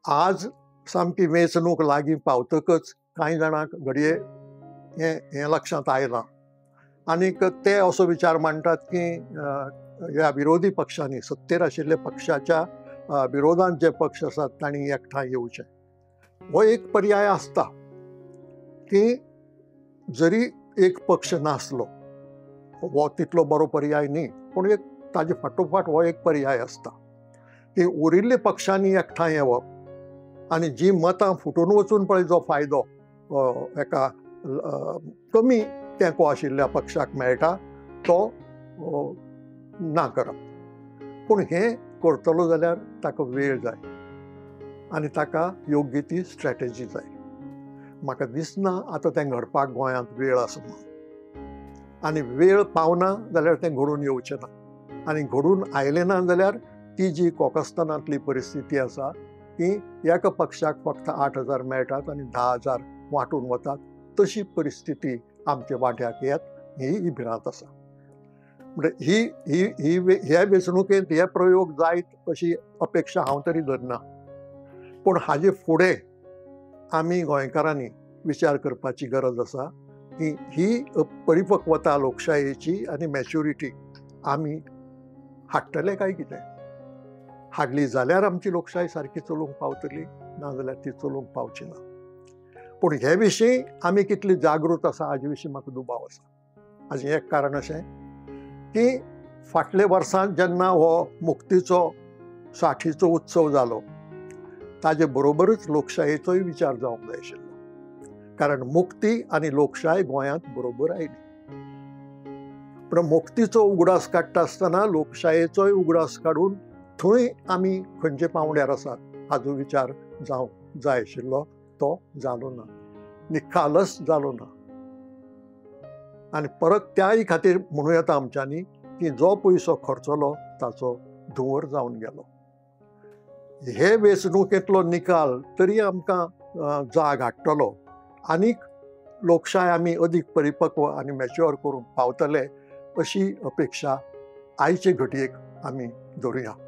आज सामकी वेंचणूक लागीं पावतकच कांय जाणांक घडये हें लक्षांत आयलां आनीक ते असो विचार मांडटात की ह्या विरोधी पक्षांनी सत्तेर आशिल्ल्या पक्षाच्या विरोधांत जे पक्ष आसात तांणी एकठांय येवचें. हो एक पर्याय आसता की जरी एक पक्ष नासलो हो तितलो बरो पर्याय न्ही, पूण एक ताजे फाटोफाट हो एक पर्याय आसता की उरिल्ल्या पक्षांनी एकठांय येवप आनी जी मतां फुटून वचून पळय जो फायदो एका कमी तेंको आशिल्ल्या पक्षाक मेळटा तो ना करप. पूण हें करतलो जाल्यार ताका वेळ जाय आनी ताका योग्य ती स्ट्रॅटेजी जाय. म्हाका दिसना आतां तें घडपाक गोंयांत वेळ आसा म्हणून, आनी वेळ पावना जाल्यार तें घडून येवचें ना आनी घडून आयलें ना जाल्यार ती जी कोकस्थानांतली परिस्थिती आसा की एका पक्षाक फक्त 8,000 मेळटात आनी 10,000 वांटून वतात, तशी परिस्थिती आमच्या वाट्याक येत ही भिरांत आसा. म्हणजे ह्या वेंचणुकेंत हे प्रयोग जायत अशी अपेक्षा हांव तरी धरना. पूण हाजे फुडें आमी गोंयकारांनी विचार करपाची गरज आसा की ही परिपक्वता लोकशायेची आनी मॅच्युरिटी आमी हाडटले काय कितें. हाडली जाल्यार आमची लोकशाय सारकी चलूंक पावतली, ना जाल्यार ती चलूंक पावची ना. पूण हे विशीं आमी कितली जागृत आसा हाजे विशीं म्हाका दुबाव आसा. हाजें एक कारण अशें की फाटल्या वर्सांत जेन्ना हो मुक्तीचो 60वीचो उत्सव जालो ताजे बरोबरच लोकशायेचोय विचार जावंक जाय आशिल्लो. कारण मुक्ती आनी लोकशाय गोंयांत बरोबर आयली. पूण मुक्तीचो उगडास काडटा आसतना लोकशायेचोय उगडास काडून थंय आमी खंयचे पांवड्यार आसात हाजो विचार जावंक जाय आशिल्लो, तो जालो ना, निखालस जालो ना. आनी परत त्याय खातीर म्हणूं येता आमच्यांनी की जो पयसो खर्चलो ताचो धुंवर जावन गेलो. हे वेंचणुकेंतलो निकाल तरी आमकां जाग हाडटलो आनीक लोकशाय आमी अदीक परिपक्व आनी मॅच्युअर करूंक पावतले अशी अपेक्षा आयचे घडयेक आमी धरुया.